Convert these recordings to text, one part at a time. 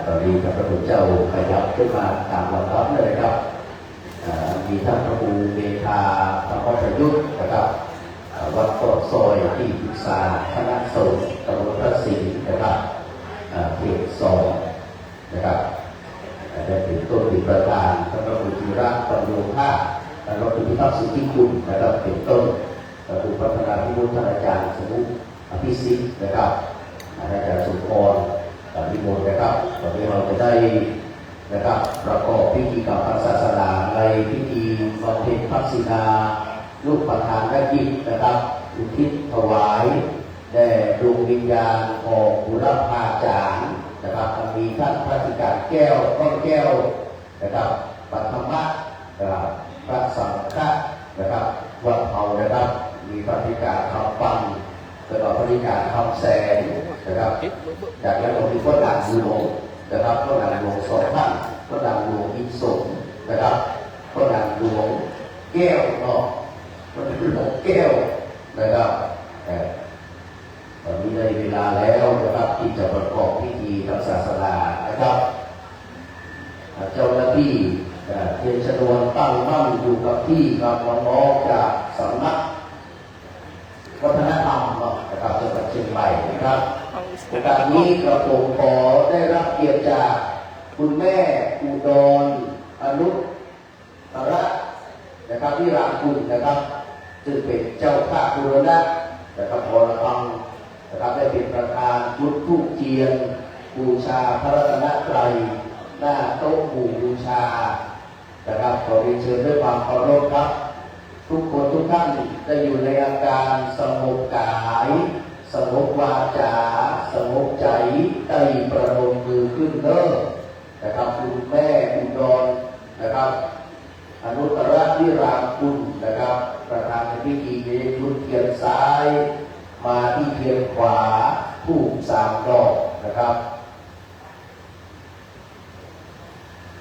ตอนนี้พระพุทธเจ้าขยับขึ้นมาตามลำดับเลยครับมีท่านพระครูเมธาธรรมประยุทธ์นะครับวัดโคตรซอยที่ปรึกษาคณะสงฆ์ตำบลพระศรีนะครับเขต2นะครับได้เป็นต้นเป็นประธานท่านพระครูธีระปัญโยภาสท่านพระครูพิทักษ์สุทธิคุณนะครับเป็นต้นพระครูพัฒนาพิบูลท่านอาจารย์สมุทรอภิสิทธิ์นะครับอาจารย์สุพรนิมนต์นะครับตอนนี้เราจะได้นะครับประกอบพิธีกรรมทางศาสนาในพิธีบำเพ็ญทักษิณาลูกประธานและกิจนะครับอุทิศถวายแด่ดวงวิญญาณของบุรพาจารย์นะครับมีท่านพระธิการแก้วต้นแก้วนะครับปัทมะนะครับพระสังฆะนะครับวัดเผานะครับมีพระธิการคำปังแล้วก็พระธิการคำแสงนะครับจากนั้นเรามีพระด่านหลวงนะครับพระด่านหลวงสองท่านพระด่านหลวงอินสมนะครับพระด่านหลวงแก้วเนาะพระด่านหลวงแก้วนะครับตอนนี้ได้เวลาแล้วนะครับที่จะประกอบพิธีทางศาสนานะครับเจ้าหน้าที่เทียนชนวนตั้งมั่นอยู่กับที่กับน้องๆจากสำนักวัฒนธรรมนะครับจังหวัดเชียงใหม่นะครับโอกาสนี้กระผมขอได้รับเกียรติจากคุณแม่อุดรอนุตระนะครับที่รามคุณนะครับซึ่งเป็นเจ้าภาพบูรณะนะครับพรพังนะครับได้เป็นประธานจุดธูปเทียนบูชาพระรัตนตรัยหน้าโต๊ะหมู่บูชานะครับขอเรียนเชิญด้วยความเคารพครับทุกคนทุกท่านได้อยู่ในอาการสงบกายสงบวาจาสงบใจได้ประนมมือขึ้นเลิกนะครับคุณแม่อุดรนะครับอนุตระวิรามคุณนะครับประธานในพิธีเยจุดเทียนซ้ายมาที่เทียนขวาธูป3 ดอกนะครับ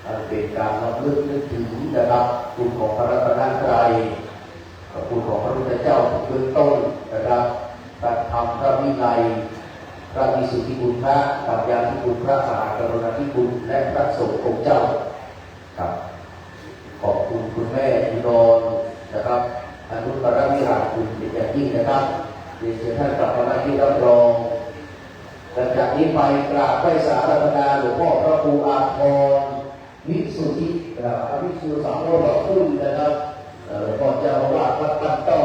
อันเป็นการรำลึกนึกถึงนะครับคุณของพระรัตนตรัยคุณของพระพุทธเจ้าเบื้องต้นนะครับพระธรรมพระวินัยพระวิสุทธิคุณพระปัญญาธิคุณพระมหากรุณาธิคุณและพระสงฆ์องค์เจ้าครับขอบคุณคุณแม่อุดรนะครับอนุตระวิรามคุณเป็นอย่างยิ่งนะครับเรียนเชิญท่านกลับมาณที่รับรองหลังจากนี้ไปกราบไหว้สาราธนาหลวงพ่อพระครูอาภรณ์วิสุทธิวิสุทธิสังโฆคุณนะครับหลวงพ่อเจ้าอาวาสวัดบ้านต้อ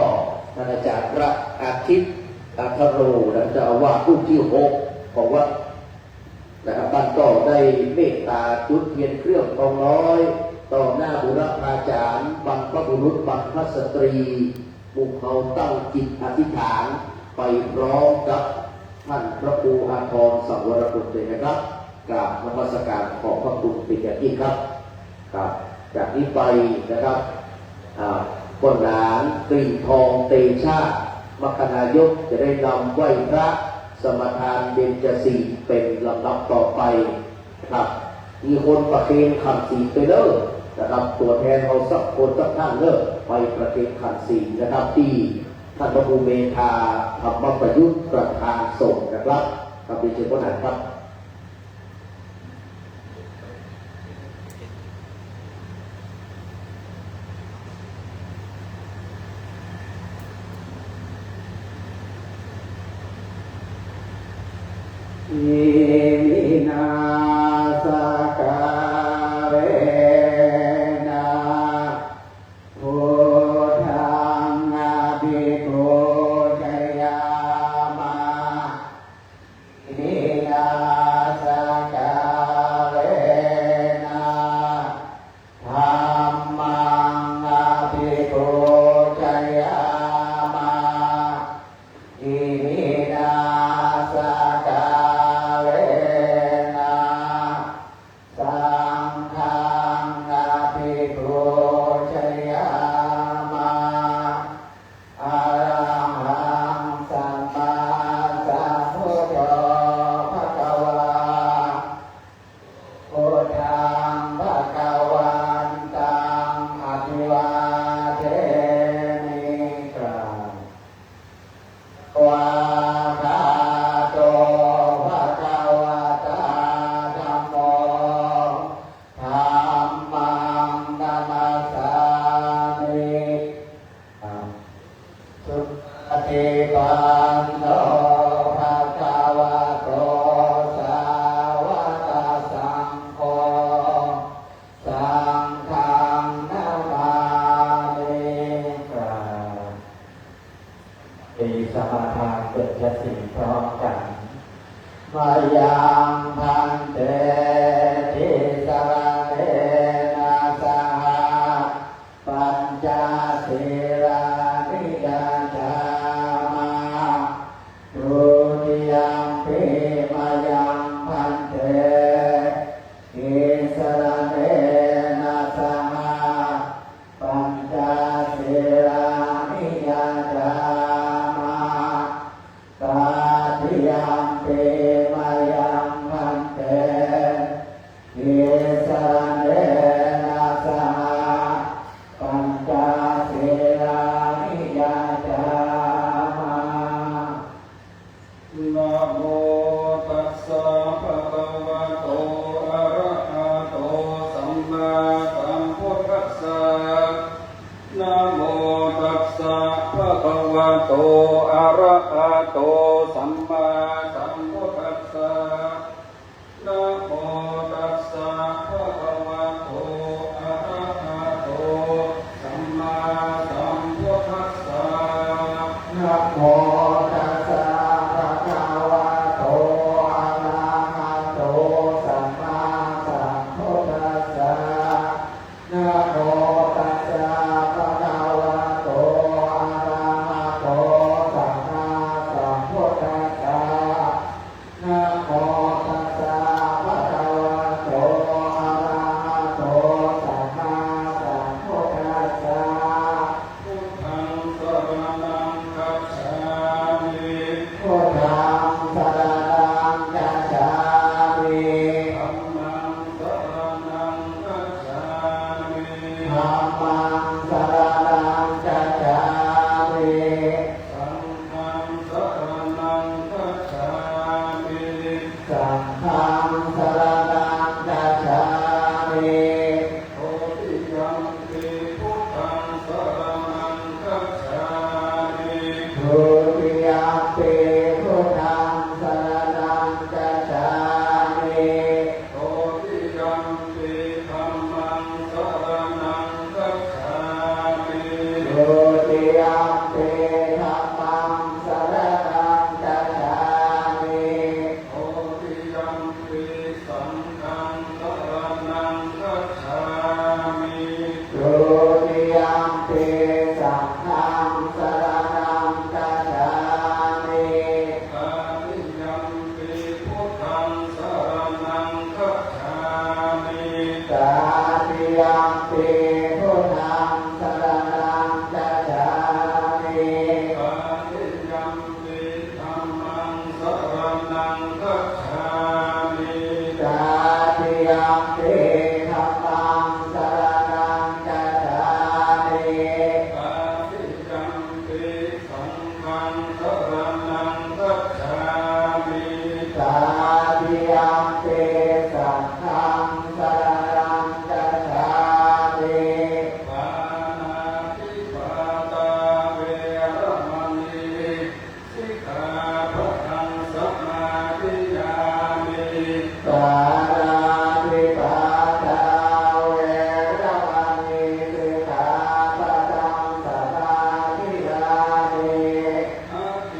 ท่านอาจารย์พระอาทิตย์อาคโรและเจ้าอาวาสรูปที่6ของวัดนะครับบ้านต้อได้เมตตาจุดเทียนเครื่องทองน้อยต่อหน้าบุรพาจารย์บรรพบุรุษบรรพสตรีบุกเขาตั้งจิตอธิษฐานไปพร้อมกับท่านพระครูอาภรณ์สังวรบุตรเลยนะครับกราบนมัสการขอบพระคุณเป็นอย่างยิ่งครับครับจากนี้ไปนะครับคนหลานกลิ่นทองเตชะมคณายกจะได้นำไหว้พระสมทานเบญจศีลเป็นลำดับต่อไปครับมีคนประเคนขันศีลไปเลิกนะครับตัวแทนเอาสักคนสักท่านเลิกไปประเคนขันศีลนะครับที่ท่านพระครูเมธาธรรมประยุทธ์ประธานสงฆ์นะครับครับดิฉันก็นันครับอิมินาสกาเรนะพุทธังอภิปูชยามาอิมินาสกาเรนะธัมมังอภิปูชยามาอิมินาสกาเร ปฏิปันโนภะคะวะโตสาวกสังโฆสังฆังนามามิตีสมาทานเกิดจะสิ่งพร้อมกันมายังพันเตทิสรเนนะสหปัญจศีลานิยาจามาทุติยมปิมายังพันเตทิสรเนนะสหปัญจศีลานิยาจามาตาติยมปิมายังพันเตทิสรเนนะสหปัญจศีลานิยาจามานะโมตัสสะภะคะวะโตอะระหะโตสัมมาสัมพุทธัสสะนะโมตัสสะภะคะวะโตอะระหะโตสัมมาสัมพุทธัสสะนะโมตัสสะภะคะวะโตอะระหะโตสัมมาสัมพุทธัสสะนะโมตัสสะภะคะวะโตอะระหะโตสัมมาสัมพุทธัสสะนะโมตัสสะภะคะวะโตอะระหะโตสัมมาสัมพุทธัสสะนะโมตัสสะภะคะวะโตอะระหะโตสัมมาสัมพุทธัสสะพุทธังสรณังคัจฉามิพุทธังสรณังคัจฉามิธัมมังสรณังคัจฉามิธัมมังสรณังคัจฉามิสังฆังสรณังคัจฉามิสังฆังสรณังคัจฉามิโอติยัมปิพุทธังสรณังคัจฉามิทุติยัมปิพุทธังสรณังคัจฉามิโอติยัมปิธัมมังสรณังคัจฉามิทุติยัมปิธัมมังสรณังคัจฉามิโอติยัมปิสังฆังสรณังคัจฉามิทุติยัมปิสังฆังสรณังคัจฉามิตาติยัมปิพุทธังสรณังคัจฉามิตาติยัมปิพุทธังสรณังคัจฉามิตาติยัมปิธัมมังสรณังคัจฉามิตาติยัมปิธัมมังสรณังคัจฉามิตาติยัมปิสังฆังสรณังคัจฉามิตาติยัมปิสังฆังสรณังคัจฉามิปานาติปาตาเวรมณีสิกขาปะทังสมาธิยามิปานาติปาตาเวรมณีสิกขาปะทังสมาธิยามิอาทิ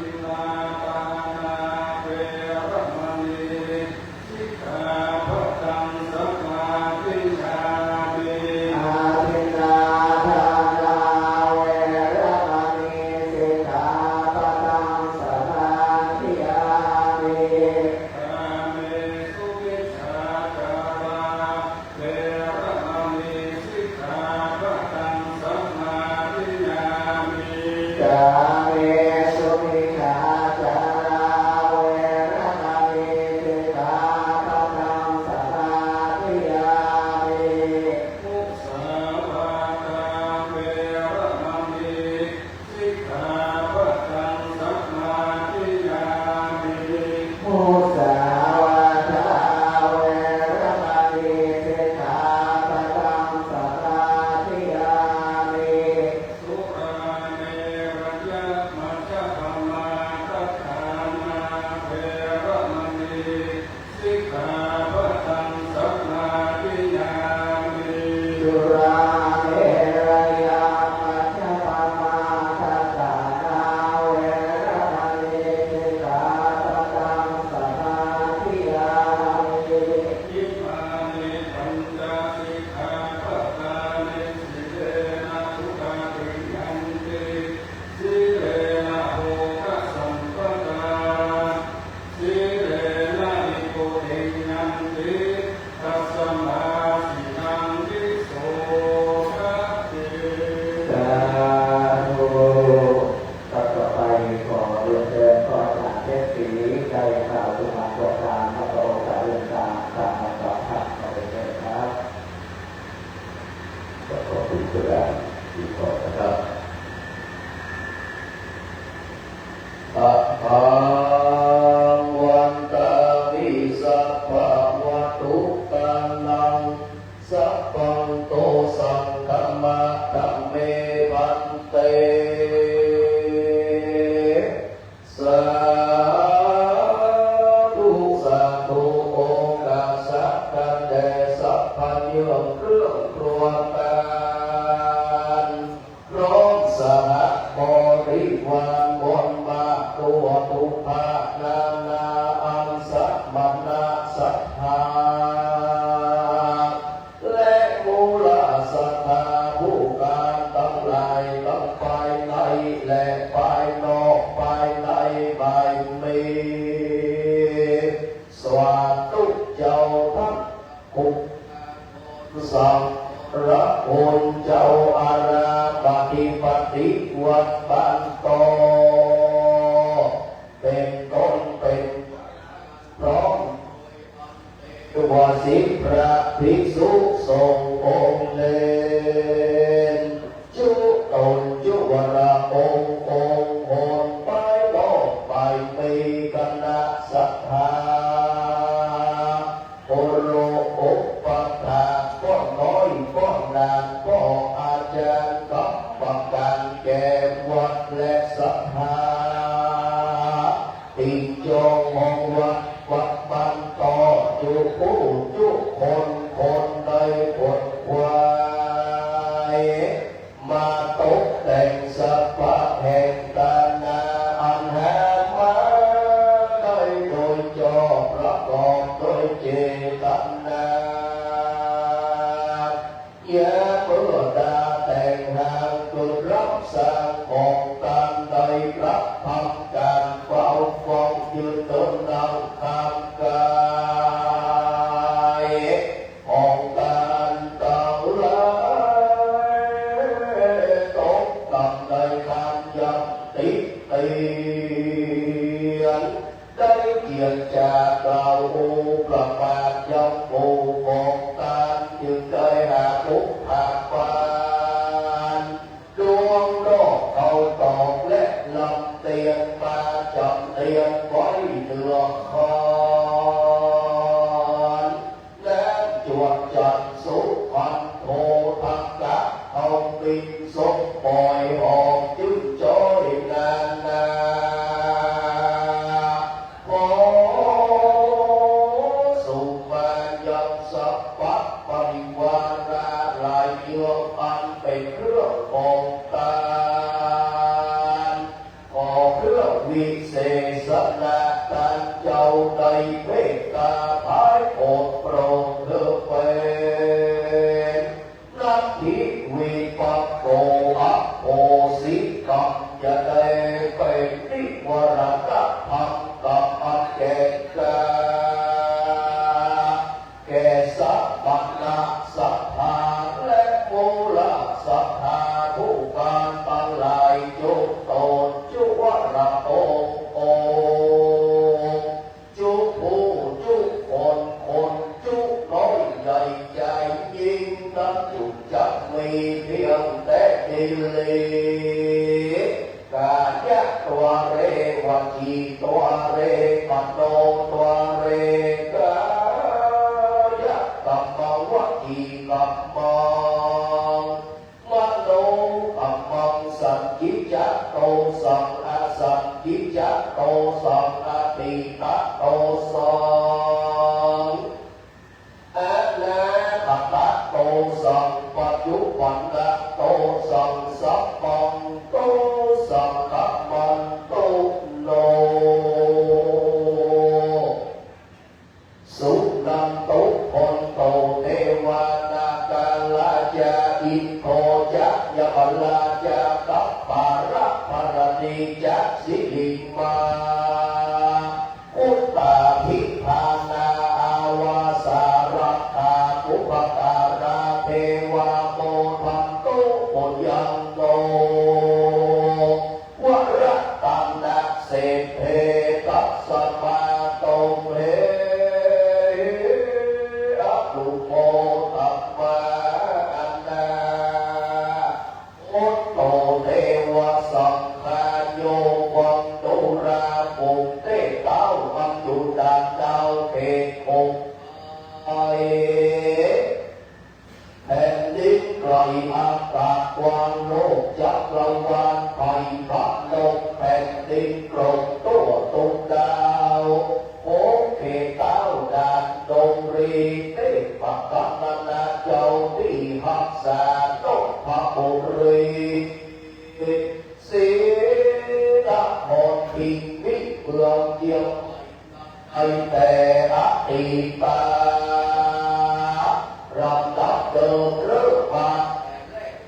ตุภานานาอังสัมมนาสัทธาและมูลศรัทธาผู้การทั้งหลายทั้งภายในและภายนอกภายในภายมีสวาธุเจ้าทั้งกุสังระโอนเจ้าอาราปฏิปฏิวัดบันโตเป็นต้นเป็นพร้อมตัวสิพระภิกษุสงฆ์องค์เนรจุตนจุวระองค์โหนไปโลกไปมีคณะศรัทธาโอโลอุปถาก็น้อยก็นานก็อาจารย์กับประกันแก่วัดและศรัทธาติจงมองวัดบันต่อจุผู้จุคนในบทวายมาตกแต่งสภาพแห่งตานาอันหามาได้โดยจอประกอบโดยเจตนา ยาเมื่อดาแต่งหางจุดรับสร้างของการใดรับทำการเฝ้าฟ้องยืนต้นนำคำกายของการต่างหลายตกต่ำในคำยันติเตียนได้เกียรติจากกล่าวโอประมาทยับโอของการจึงได้หาทุกหาปานดวงโลกเขาตอกและลำเตียนมาจำเตียนไว้เดือดคอนและจวดจัดสุพันโททักกะเอาบินสมปล่อยออกจึงจอยนาขอสุมายับสัพพะปริวาราลายเยื่ออันเป็นเครื่องของตานขอเครื่องวิเศษนาการเจ้าในเมตตาภายโปรดโปรดเธอเป็นนักทิวิปัสโกอัปโปสิกัมจะได้เป็นนิวรณธรรมกับอันแก่กาแก่สัพพนาสัทธาและมูลศรัทธาผู้การทั้งหลายจุตนจุวระองค์จุผู้จุคนจุน้อยใหญ่ใจยิ่งนั้นจุจักมีเพียงแต่กิเลสกายะตัวเรวัจีตัวเรปัตโตตัวเรกายะกัมมังวัจีกัมมังมโนกัมมังสัจจิจัตโตสังอาสัจจิจัตโตสังอาติตะโตสังอานาคตะโตสังปัจจุบันนโตสังสัพพังโตสังคัมมันโตโนสุนันโตคนโตเทวานาคาลาจาอินโทจะยะบัลลาจะกัปปาระภรณีจะสิริมาอุตตาภิพานาอาวาสารัตถาอุปการาเทวาโมทันโตปุญญังโตวรัตตันนะเศษเพตัสสมาโตเมอะตุโมตัมมานาอุตโตเทวสังฆาโยวังตุราปุเตเต้ามังจุดาเจ้าเทคงไอแผ่นดินไกลอากาศกว้างโลกจักรวาลไผ่พัดลมแผ่นดินกลมตัวตุกดาวโอ้เขตเต้าดานดงรีเทพกัมนาเจ้าที่หักษาตกพระบุรีศีลมนทิงวิ phương chiêu anh tề ác thị ta rộng đắp đường rước phạt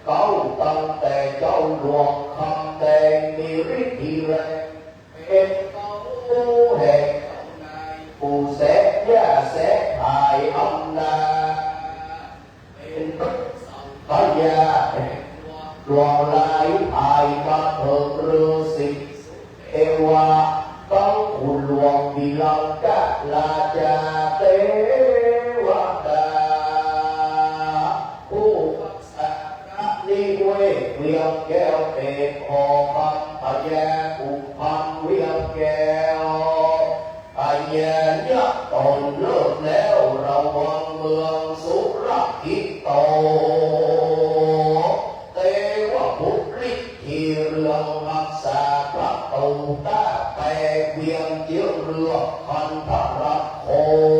câu tâm tề châu luộc không tề mi rít thị rệ em câu hề phù xét gia xét hài ông na em tức có gia đoàn lại hài mà thượng rư xịt em qua con hùn luồng vì lòng các là cha tế hoa đà khu đi quê quyền kêu tệ hồ khăn ở gia cùng khăn quyền kêu ở nhà nhắc tồn nước léo rầu hoàng mương xuống rắc ít tổ tế hoa phúc rít thì rường hạt xa rắc tù ta bè quyền chiếc rửa khăn thắp rắc khổ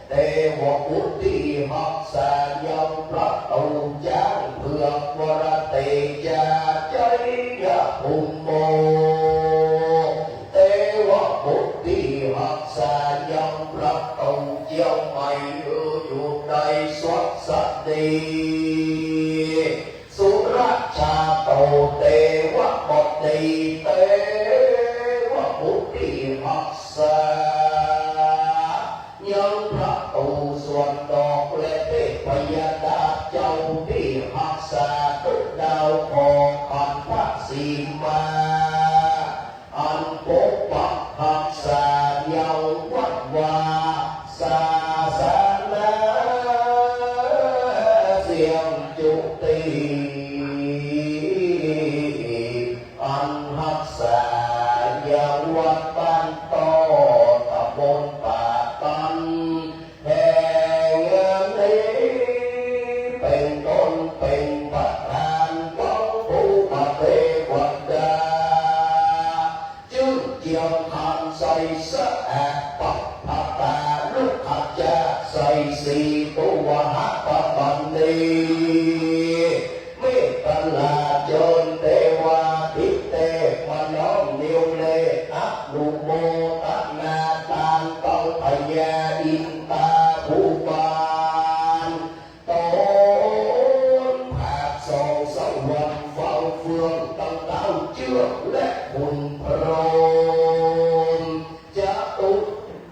tế hoa phúc thì hạt xa dòng rắc tù chán thường qua ra tề cha cháy nhà hùng mô tế hoa phúc thì hạt xa dòng rắc tù chiông mày ưu dụ đầy xoát sạch đi xuống rác cha tổ tê quá một đi tê quá bút đi học xa nhân rác tù xuân đọc lệ tê bây giờ đã châu đi học xa tức đau khổ còn phát xì mà anh bố bạc học xa nhau quát hoa xa xa lá riêng chủ tì anh hát xa nhà quan ban to ta bồn bà tân hẹn đi bình tôn bình bạc hàn có thu bà tê quạt đà chứ chiều hàn say sắc hạt bạc hạt ta lúc hạt cha say xì tu hòa hát bạc bận đi ta là chôn tê hoa thiết tê mà nhóm niêu lê áp lụ mô tát na tan công thầy gia in ta khu ban tôn hạt sầu sâu quần vào phương tăng tao trước lẽ hùn prôn cha túc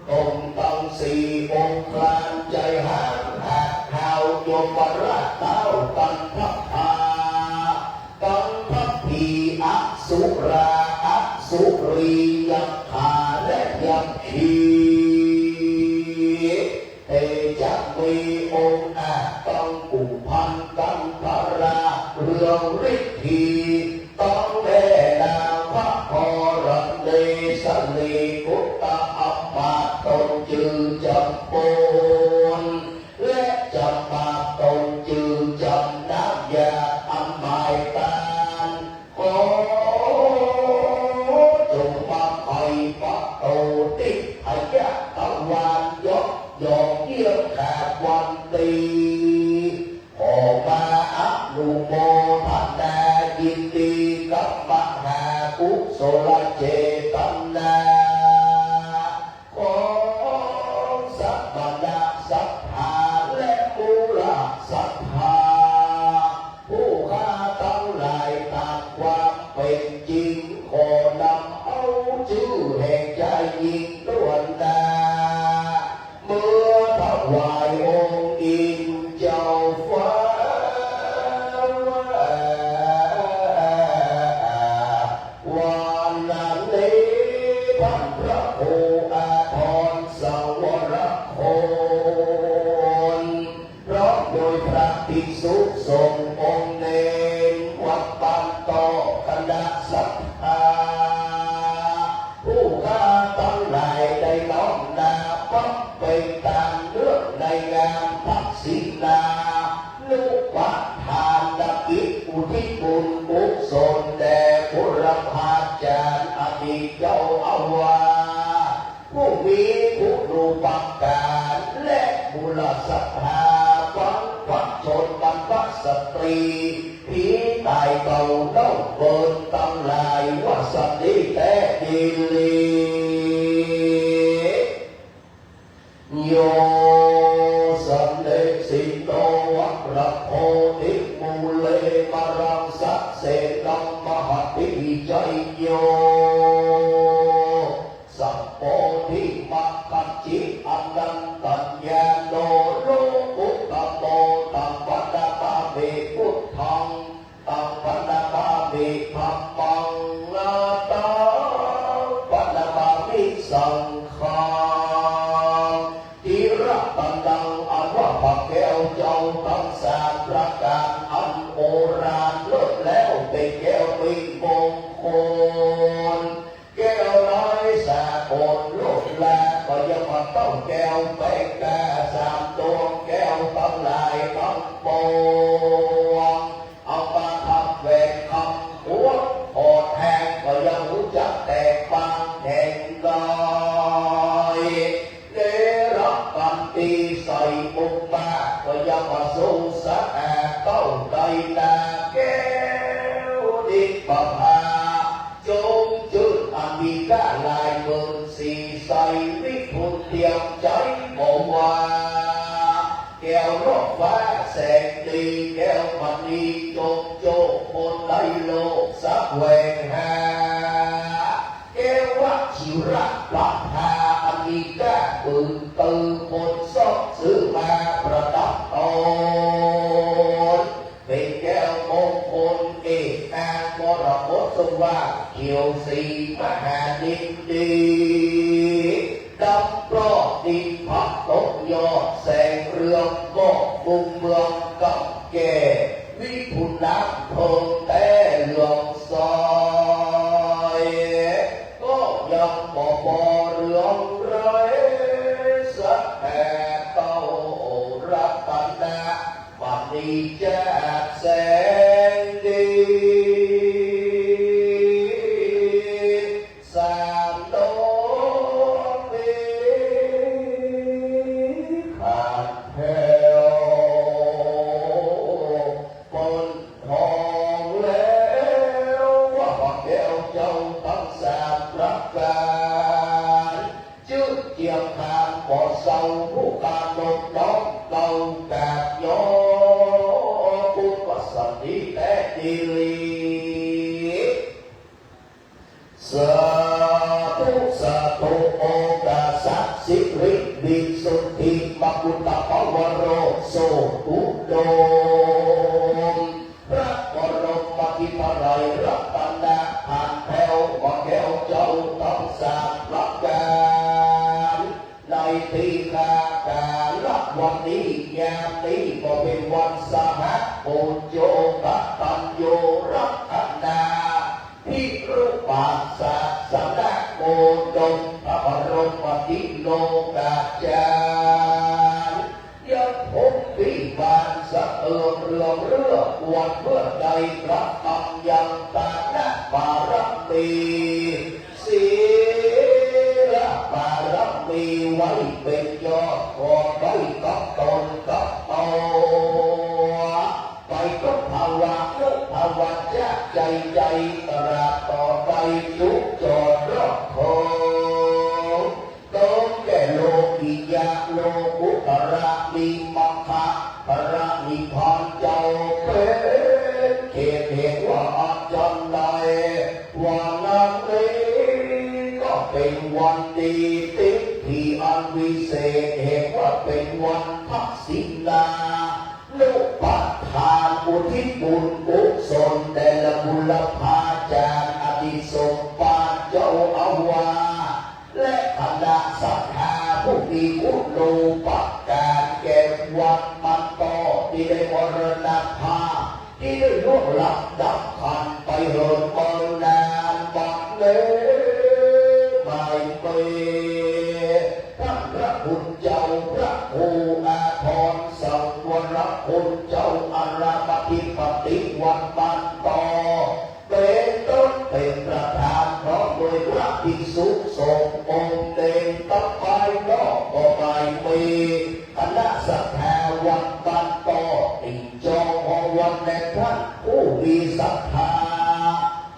cùng tăng si ôn khan chạy hát hạt hào cho bà ra tao tăng thấp thì ác xúc ra ác xúc ri nhập hà lẽ nhập khí thề chắc mi ôn tăng cùng phan tăng phá ra rương rít thì tăng đê đà pháp phò rận đê sân lì cốt ta ấp bạc tôn chư chậm bồn lẽ chậm bạc tôn chư chậm đáp gia âm bài ta chúng ta phải bắt đầu tích hãy giác tạo hoàn giót dọn yên khả quan tì hồ ba áp lù mô thắt đà dịp đi cấp bạc hà cút sổ la chê tâm na con sắc bà đạp sắc hà lẽ mù là sắc hà hù kha tăng lại tạc quang bền chiến khổ nằm âu chứ hẹn trai nhìn tuần ta mưa thấp hoài ôn in châu phá hoàn nạn lý văn rắc hồ thon sầu rắc hồn rót đôi phạt thị xúc sông ôn nên hoặc ban to khăn đá sắc hù kha tăng lại đây nón đà bắc bình tàn nước này ngang thác xin na lúc bát hàn đã kiếp u thích buồn bút sồn đè của rập hạt tràn đi châu âu của mỹ của đồ bạc cả lẽ mù là sắc hà quán quán trốn bắn bắt sập trì phí tài cầu đông vơn tăng lại hoa sập đi té ดีลีโยสันเลสิโตวัคระโพธิมูเลมรังสัสเสนัมมหติใจโยสัพโพธิมัคคัจจิอนันตัญญาโนโลกุตโตตัมปัฏฐาเมพุทธังตัมปัฏฐาเมธัมมังนาตาปัฏฐามิสังฆังทิระตันดังอันว่าพระแก้วเจ้าทั้งสามประการอันโอฬารเลิศแล้วเป็นแก้วมีมงคลแก้วน้อยสาโอนโลดแลก็ยังมาต้องแก้วไปแก่สามตัวแก้วทั้งหลายทั้งปวงเอามาทำแหวนคำหัวโอดแทงก็ยังรู้จักแตกบางแห่งกายได้รับกันตีใส่มุกมาก็ยังมาสู้สะแอบเต้าไก่นาแก้วดิบปะพาจงจุดอันมีก้าลายเมืองสีใสวิพุนเทียมใจบอกว่าแก้วรอบฟ้าแสงดีแก้วมันนีโจกโจกคนไล่โลกสักแหวงหาแก้ววัชิระปะพาอันมีก้าปืนตือคนซอกซื้อมาประดับตนเป็นแก้วมงคลเอกนางมรกตทรงว่าเขียวสีมหาดินดีดำปลอกดินพักตกยอดแสงเรืองก็มุมเมืองกับแก่วิพุนักเพิ่มแต่เหลืองซอยก็ยังบ่เรืองไรสักแห่เต้ารัตนะบัดนี้แจ้งแสงดีสามโลกนี้ขาดแถวบนทองแล้วว่าพระแก้วเจ้าทั้งสามประการจึงเจียมทางบ่เศร้าผู้การลบน้องเก่ากาบย้อปุปสันติแต่ดีลีสาธุสาธุโอกาสักสิริวิสุทธิมกุฏภวโรโสอุดมพระบรมกิตไตรรัตนะผ่านแถวว่าแก้วเจ้าต้องสามประการในที่ข้าการละวันนี้ยามนี้ก็เป็นวันสหัสโอโยกตัญโยรัตนาพิรุปาสะสนะโกดมพระบรมกิโลกาจารย์ยังพบวิบาลสะเอืองเรืองเรือวันเมื่อใดพระธรรมยังตานะบารมีศีลบารมีไว้เป็นยอดก่อไว้กับตนกับตัวไปก็ภาวะนุภาวะจะใจตราต่อไปทุกจอดรอบโคต้องแก่โลกิยะโลกุตระมีมัคคะพระนิพพานเจ้าเป็นเขตเหตุว่าอาจารย์ใดวันนั้นก็เป็นวันดีติที่อันวิเศษเหตุว่าเป็นวันทักษิณาลูกปัดทานอุทิศบุญกุศลแต่ละบุรพาจารย์อดิสมปานเจ้าอาวาและคณะศรัทธาผู้มีอุดรูปการแก่วันมันต่อที่ได้มรณภาพที่ได้ล่วงลับดับขันไปเหินมรณานบัดเล่ไม่เปท่านพระคุณเจ้าพระครูอาภรณ์สังวรคุณเจ้าอาราปฏิปติวันบันต่อเป็นต้นเป็นประธานพร้อมโดยพระภิกษุสงฆ์องค์เด่นตั้งไปนอกก็ไม่มีคณะศรัทธาวันบันต่อติดจองของวันแด่ท่านผู้มีศรัทธา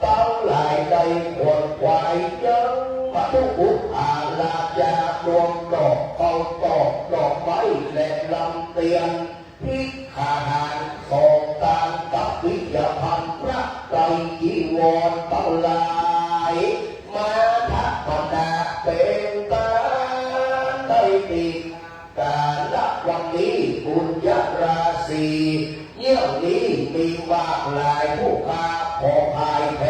ตั้งหลายใดควรควาย ยังมาทุกอุอาลาจาดวงดอกเขาตอกดอกไม้และลำเตียนพิกขาหารของการกับวิยาพันธ์พระไตรจีวรทั้งหลายมาทักพนาเป็นการได้ติดการละวันนี้บุญญาราศีเยี่ยมนี้มีมากหลายผู้ค้าขอพายแพ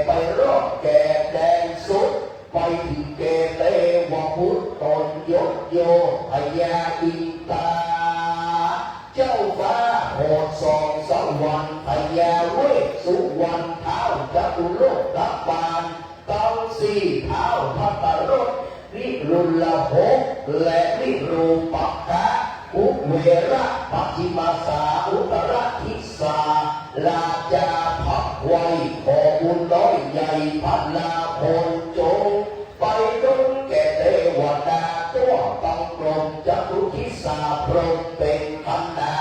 ไปรอบแก่แดนสุดไปถึงเกเตวพุทธตนยกโยพญาอินตาเจ้าฟ้าโหดสองสวรรค์พญาเวสสุวรรณเท้าจัตุโลกกับบาลต้องสี่เท้าพัตรสวิรุลหกและวิรูปักขะอุเวระปัจจิมาสาอุตรทิสาลาจาพักไว้ขอบุญน้อยใหญ่พันนาพลจงไปดงแก่เทวดาตัวตังกลมจตุทิสาพรหมเป็นพันนา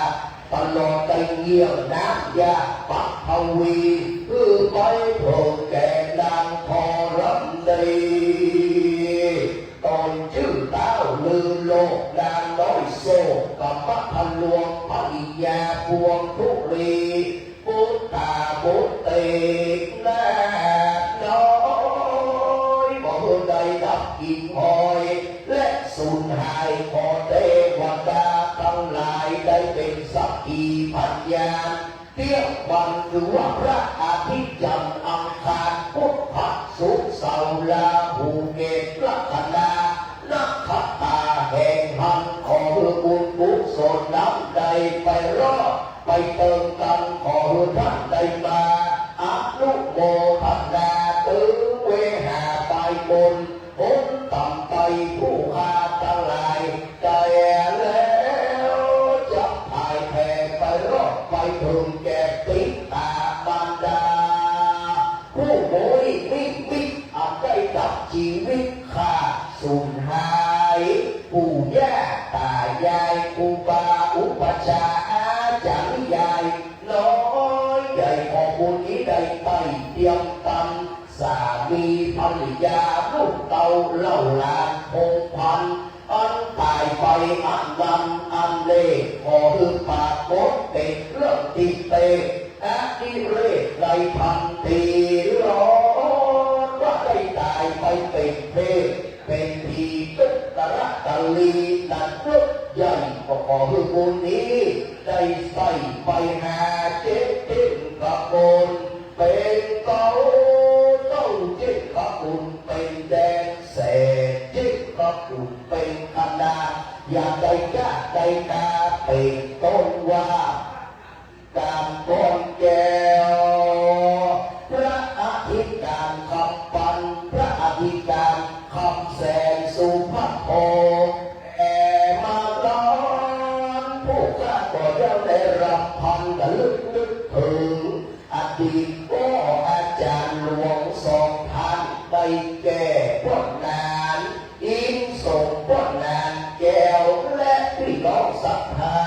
ตลอดใจเยี่ยมน้ำยาปักทวีคือไปโปรดแก่นางพรำดีตอนชื่อเต้าลือโลกนางน้อยโซกับพระพันลวงภริยาพวงทุรีพุทธาพุทเตนาน้อยบ่เมื่อใดดับกินหอยและสูญหายขอเทวดาทั้งหลายได้เป็นสักขีพยานเที่ยงวันหรือว่าพระอาทิตย์จันทร์อังคารพุธพฤหัสศุกร์เสาร์ลาหูเกตลัคนานักขัตตาแห่งหันขอบุญกุศลน้ำใดไปรอดไปเติมกันขอท่านใดมาอนุโมทนาตึงเวหาไปบนผลต่ำไปผู้ค้าทั้งหลายใจแล้วจะถ่ายแผ่ไปรอดไปถึงแก่ติตาบรรดาผู้โมยมิอาจได้ดับชีวิตข้าสูญหายปู่ย่าตายายครูบาอุปชาอาจารย์ใหญ่น้อยใหญ่ของบุญนี้ได้ไปเตรียมตันสามีภรรยาลูกเต่าเล่าหลานคงพันอันตายไปอันนำอันเล่ขอคือปากโคตเป็นเรื่องติเตอาดิเรกไรพันตีร้อนว่าได้ตายไปเป็นเพศเป็นผีตุกตระตะลีนันทุกใหญ่ก็ขอคือบุญนี้ได้ใส่ไปหาเจ็ดเจ็ดกระบนเป็นเต้าเจ็ดกระบุญเป็นแดงเศษเจ็ดกระบุญเป็นขนาดอยากได้กาได้กาเป็นต้นว่าการก้อนแก้วพระอธิการคำปันพระอธิการคำแสนสุภาพแอมาล้อนผู้ข้าก็ยังได้รับพันและลึกถึงอดีตก็อาจารย์หลวงสองท่านได้แก่พวกนานอินส่งพวกนานแก้วและพี่น้องศรัทธา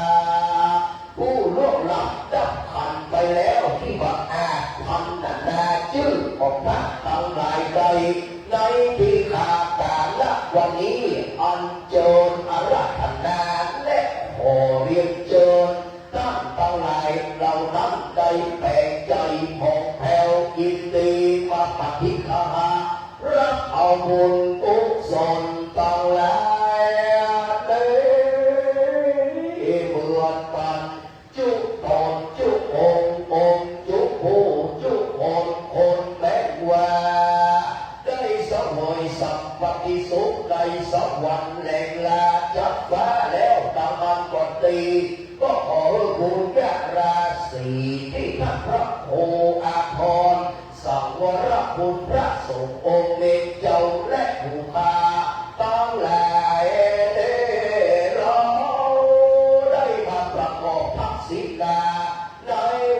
ผู้ล่วงลับดับขันไปแล้วที่ว่าพันนาชื่อของพระทั้งหลายใดในที่ขาการละวันนี้อันเจิญอาราธนาและขอเรียนเชิญท่านทั้งหลายเรานั้นได้แปลงใจผ่องแผ้วยินดีมาปฏิฆารับเอาบุญกุศลทั้งหลายได้เหมือนกันจุตอนจุองจุผู้จุคนแม้ว่าได้สวยสัพพติสุขได้สวรรค์แหล่งลาจับฟ้าแล้วตามันก็ตีก็ขอบุญญาราศีที่ท่านพระโคอาภรณ์สังวรคุณพระสงฆ์องค์เมตเจ้าและผู้พาตั้งหลายเราได้มาประกอบทักษิกาใน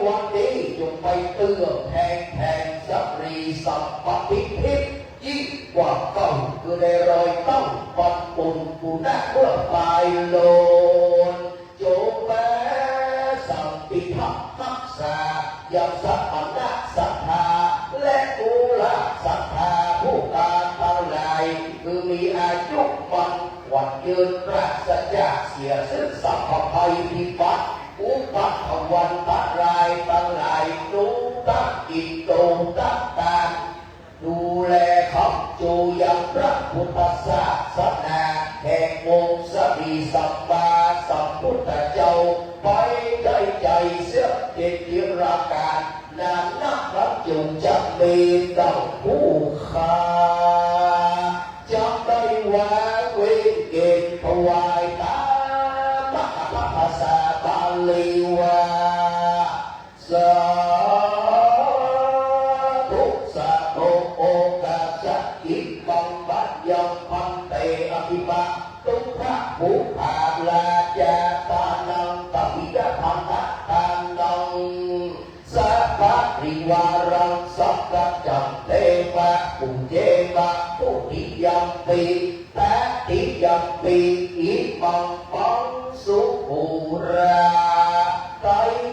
วันนี้จงไปเตือนแทงสัพรีสัพพพิพิธยิ่งกว่าเก่าคือได้รอยต้องปันปุ่นปูนาเมื่อปลายโลนจงแม้สัมปิทักทักษายังสัพพนะศรัทธาและกุลศรัทธาผู้กาย มีอายุมันวันยืนปราศจากเสียซึ่งสัพพภัยพิบัติอุปัฏฐวันตรายตั้งหลายดูตั้งอินโตตั้งตามดูแลคำจูยังพระพุทธศาสนาแห่งองค์สบีสัมมาสัมพุทธเจ้าไปได้ใจเสียเด็กเดียราการนานนักรับจุงจะมีดังผู้ค้าจำได้ว่าเวเกตถวายตามหาภาษาบาลีว่าสาธุสาธุโอกาสอิมังบัดยังพันเตอภิบาตุพระภูภาลาจาตานังตปิยธรรมะทานังสัพพะริวารังสัพพะจัมเทวะปุเจวะปุติยัมปิตติยัมปิอิมังปังสุภูราไต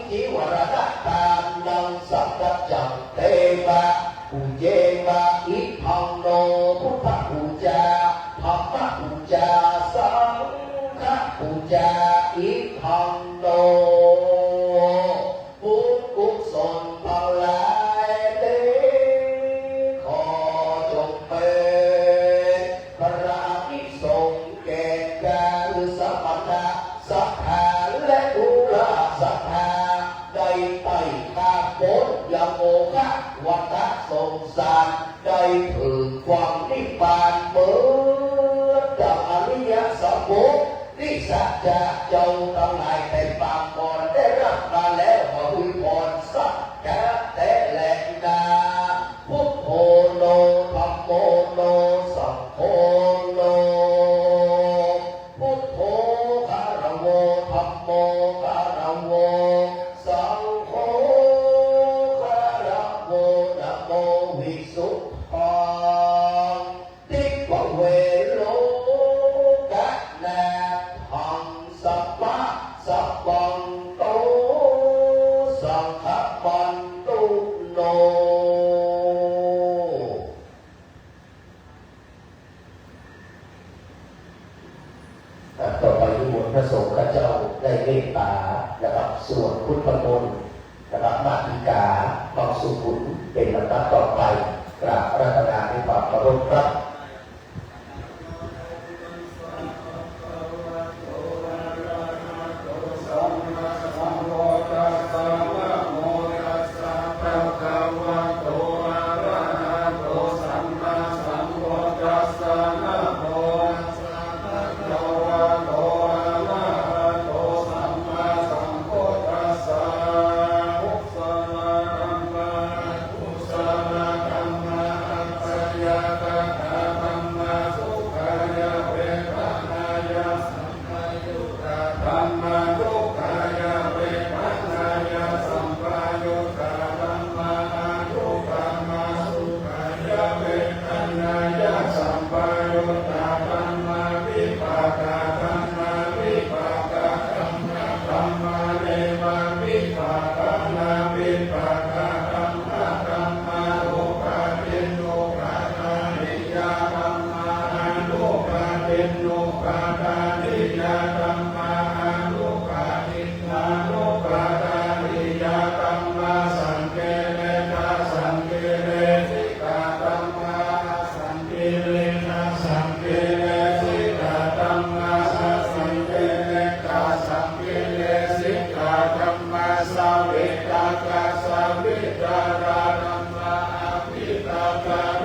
จิวรณะทานังสัพพะจัมเทวะปุเจวะอิทังโนพุทธปูจาธรรมปูจาสังฆปูจาอิทังโนบุญกุศลทั้งหลายนี้ขอจงเป็นพระอานิสงส์แก่การสัมปันนะศรัทธาและอุราศรัทธาได้ไต่ข้ามพ้นยังโมฆะวัฏสงสารได้ถึงความนิพพานเหมือนกับอริยสัพพุที่สัจจะเจ้าทั้งหลายแต่ปางก่อนได้รับมาแล้วขออวยพรสักกะแต่แหลกนาพุทโธโนธัมโมโนสังโฆโนพุทโธคารโวธัมโมคารโวสังโฆคารโวนะโมวิสุทธังติปเวโลกะนาหังสัพพะสัพพังโตสังฆปันตุโนต่อไปที่มนต์พระสงฆ์ข้าเจ้าได้เมตตานะครับสวดพุทธมนต์นะครับมาติกาบางสุขุนเป็นลำดับต่อไปกราบรัตนาในความเคารพครับ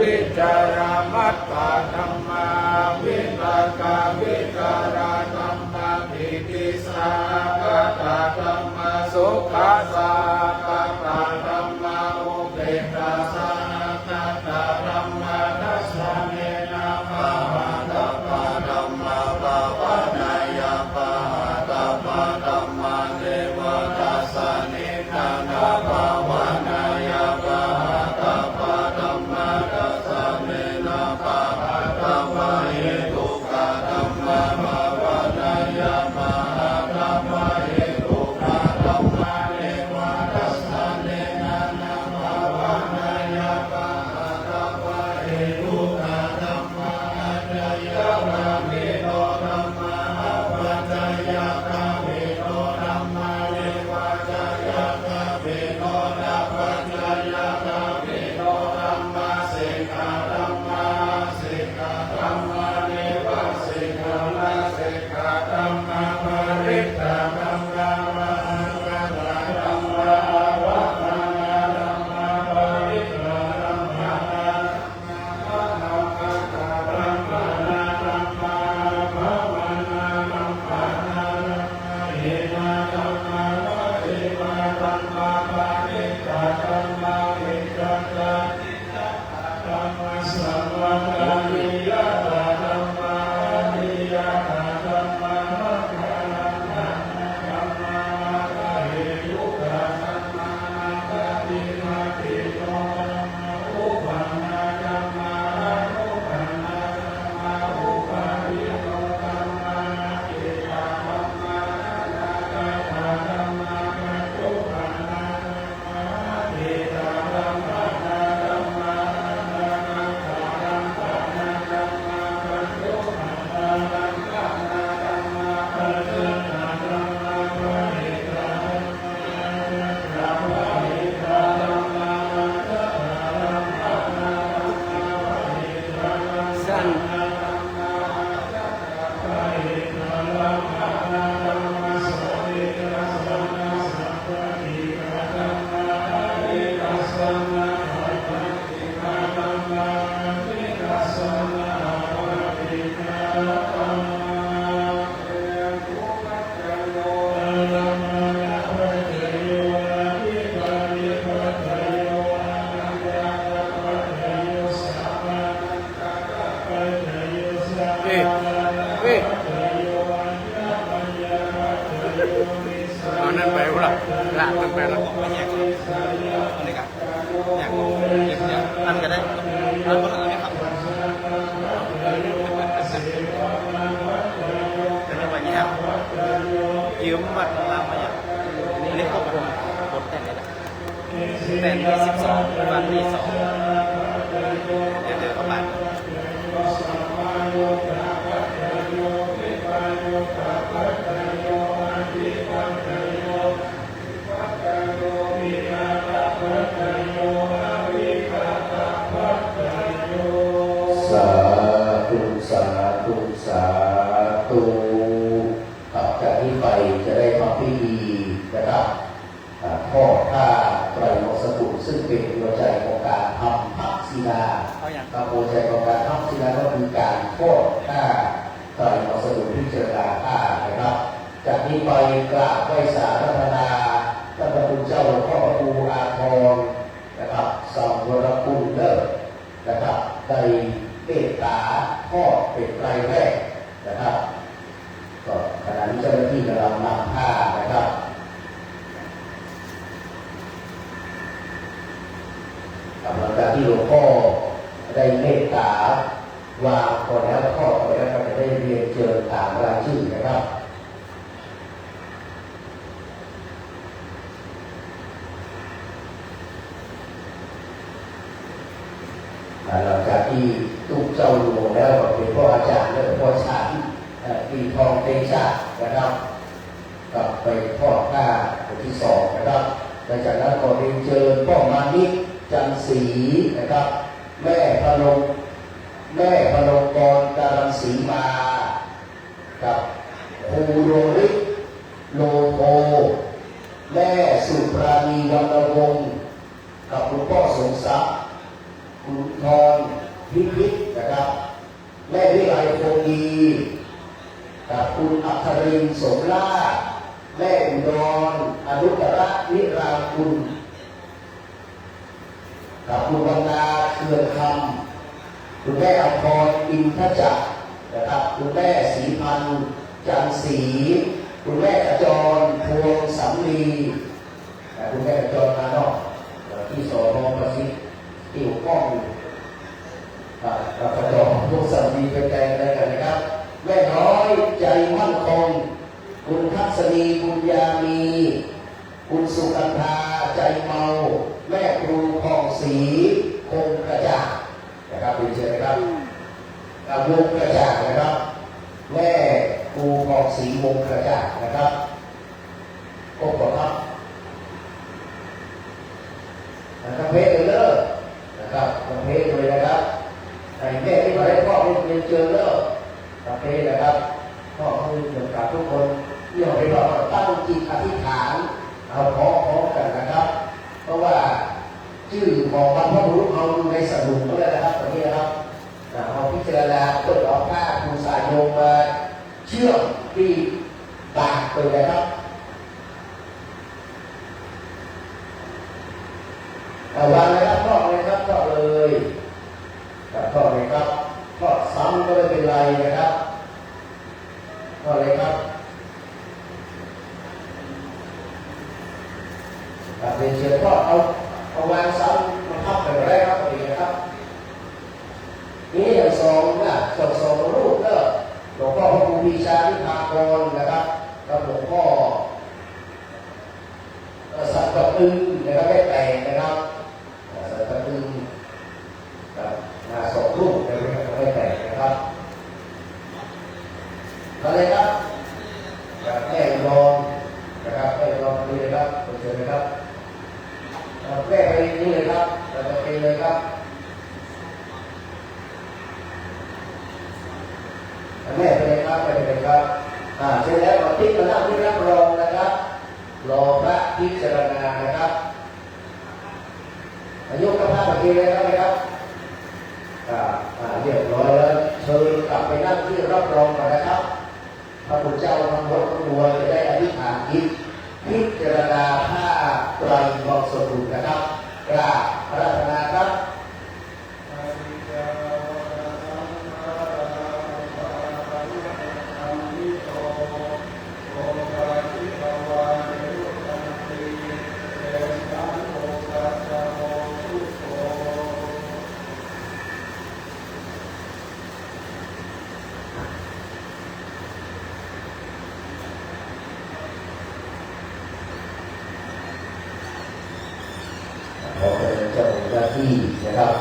วิจารมัตตาธรรมาวิตากาวิจารธรรมาปิติสากตาธรรมาสุขาสากตาธรรมาอุเบกขาสากตาธรรมาทัสสะเนนะภะคะตะปะธัมมาภาวะนายะภะคะตะปะธัมมาเทวทัสสะเนนะภาวะนายะภะคะตะปะธัมมาทัสสะเนนะภะคะตะปะเหตุกะธัมมาภาวะนายะภะคะตะปะเหตุกะธัมมาเทวทั เอานั่นไปวะล่ะลากมันไปแล้วก็แยกอะไรกันแยกนั่นก็ได้นั่นก็ได้ครับแต่ไม่ว่าแยกยืมบัตรลามมาอย่างเล็กพวกผมกดแต่เนี่ยแต่ที่12วันที่2เดี๋ยวเข้ามาสาธุสาธุสาธุจากนี้ไปจะได้ทำพิธีนะครับทอดผ้าไตรโลกสกุลซึ่งเป็นหัวใจของการทำพักศีลาหัวใจของการทำศีลาก็คือการทอดผ้าไตรโลกสกุลพิจารณาผ้านะครับจากนี้ไปกราบไหว้สาธารณาพระพุทธเจ้าหลวงพ่อครูอาภรณ์นะครับสังวรคุณเลิศนะครับได้เมตตาทอดเป็นไตรแรกนะครับก็ขณะนี้เจ้าหน้าที่กำลังนำผ้านะครับหลังจากที่หลวงพ่อได้เมตตาวางก่อนแล้วทอดก่อนแล้วก็จะได้เรียนเชิญตามรายชื่อนะครับหลังจากที่ทุกเจ้าหลวงแล้วก็เป็นพ่ออาจารย์และพ่อชาติปีทองเตชะนะครับกลับไปทอดผ้าคนที่2นะครับหลังจากนั้นก็เรียนเชิญพ่อมานิกจันศรีนะครับแม่พนมกรการันศรีมากับครูโรริโลโภแม่สุปราณีวรรณวงศ์กับหลวงพ่อสงศักดิ์คุณทรพิพิธนะครับแม่วิไลคงดีกับคุณอัครินทร์สมราชแม่อุดรอนุตตรนิราคุณกับคุณวรรณาเขื่อนคำคุณแม่อภรณ์อินทจักรนะครับคุณแม่ศรีพันธ์จันทร์ศรีคุณแม่ขจรพวงสำลีคุณแม่ขจรมานอกที่สอนอประสิทธิ์ที่หัวข้องขจรพวงสำลีเป็นใจอะไรกันนะครับแม่น้อยใจมั่นคงคุณทัศนีบุญญามีคุณสุกันธาใจเมาแม่ครูผ่องศรีคงกระจ่างนะครับเป็นเชิญนะครับวงกระจ่างนะครับแม่ครูผ่องศรีวงกระจ่างนะครับครบครับประเภทเลิกนะครับประเภทเลยนะครับไอ้แม่ที่มาได้พ่อเรียนเจอเลิกประเภทนะครับพ่อคือเหมือนกับทุกคนที่เราไปรอตั้งจิตอธิษฐานเอาพร้อมกันนะครับเพราะว่าชื่อของบรรพบุรุษเราดูในสดุงแล้วนะครับตรงนี้นะครับเราพิจารณาเปิดออกผ้าคูสายโยงมาเชื่อมที่ปากไปเลยครับวางเลยครับทอดเลยครับทอดเลยทอดเลยครับ ก็ไม่เป็นไรนะครับก็เลยครับเรียนเชิญก็เอาวางเสามาทับไปแรกครับอีกนะครับนี่อย่างสองนะสองรูปก็หลวงพ่อพระครูปีชาที่พากรนะครับกับหลวงพ่อสัตว์กระตึงนะครับได้แต่งนะครับสัตว์กระตึงมาสองรูปนะครับได้แต่งนะครับอะไรครับแม่รองนะครับแม่รองนี่เลยครับเชิญเลยครับแม่ไปนี่เลยครับไปเลยครับแม่ไปเลยครับไปเลยครับเสร็จแล้วก็ติ๊กมาหน้าที่รับรองนะครับรอพระพิจารณานะครับอายุกับพระแบบนี้เลยครับเรียบร้อยแล้วเชิญกลับไปนั่งที่รับรองก่อนนะครับพระพุทธเจ้าทำรถตัวจะได้อธิษฐานจิตพิจารณาผ้าไตรบริสุทธิ์นะครับกราบพระราชนาครับขอเป็นเจ้าหน้าที่นะครับ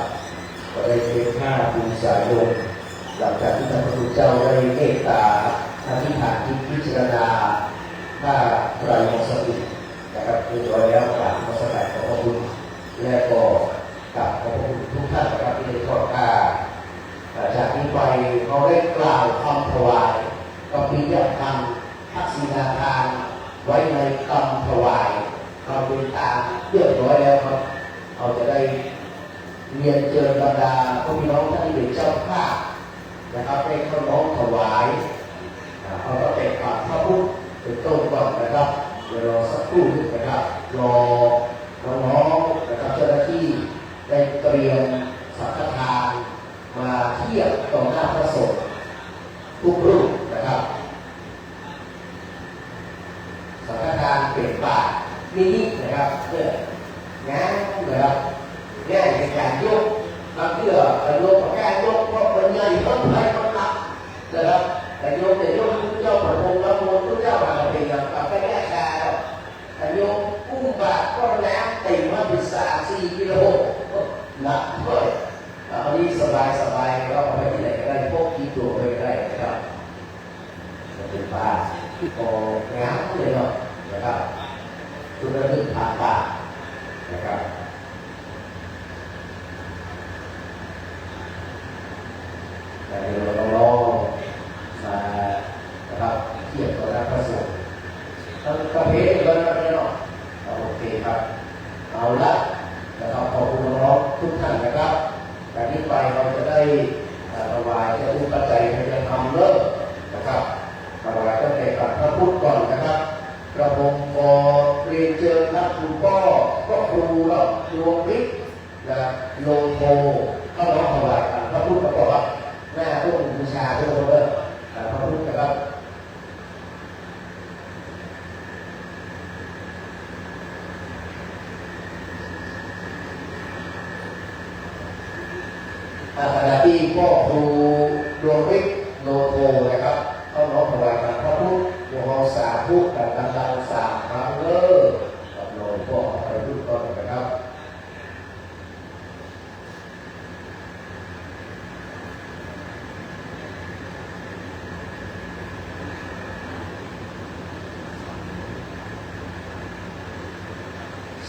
ก็ได้เทผ้าบูชาโยมหลังจากที่พระพุทธเจ้าได้เมตตาอธิษฐานที่พิจารณาผ้าไตรบริสุทธิ์นะครับเรียบร้อยแล้วกราบนมัสการขอบพระคุณและก็กราบขอบพระคุณทุกท่านนะครับที่ได้ทอดผ้าจากนี้ไปเขาได้กล่าวคำถวายก็มีเรื่องทำทักษิณาทานไว้ในคำถวายเราเป็นตามเรียบร้อยแล้วครับเราจะได้เรียนเจอบรรดาพี่น้องท่านที่เป็นเจ้าภาพนะครับได้เข้าน้อมถวายเขาก็เป็นปากพระพุทธเป็นต้นก่อนนะครับเดี๋ยวรอสักครู่นึงนะครับรอน้องๆนะครับเจ้าหน้าที่ได้เตรียมสังฆทานมาเทียบต่อหน้าพระสงฆ์ทุกรูปนะครับสังฆทานเปลี่ยนบาตรนี่นะครับเพื่องานนะครับง่ายในการยกบางเพื่อยกการยกเพราะมันใหญ่ต้องใช้ต้องหนักนะครับแต่ยกพระเจ้าประพงศ์พระมงพระเจ้าอะไรกับไปแก้ชาแต่ยกกุ้งบาทก็น้ำติ่งมาเป็น3-4 กิโลหนักด้วยอันนี้สบายก็ไปที่ไหนก็ได้พกกี่ตัวไปได้นะครับเป็นปลาโอ้งามเลยเนาะนะครับจุดระลึกผ่านตานะครับแต่เดี๋ยวเราลองมานะครับเทียบกับพระสงฆ์ทั้งประเภทเลยนะเนาะโอเคครับเอาละนะครับขอบคุณน้องทุกท่านนะครับจากนี้ไปเราจะได้ถวายจะอุปจัยให้จะทำเลิกนะครับถวายตั้งแต่กับพระพุทธก่อนนะครับกระผมขอเรียนเชิญท่านคุณพ่อก็ครูเราดวงฤทธิ์นะครับโลโทเข้าน้อมถวายพระพุทธประกอบหน้าพวกบูชาทุกคนเลยพระพุทธนะครับขณะที่พ่อครูดวงฤทธิ์โลโทนะครับเข้าน้อมถวายพระพุทธวงศ์สาธุกันดังๆ3 ครั้งเลยกับหลวงพ่อไปพูดก่อนนะครับ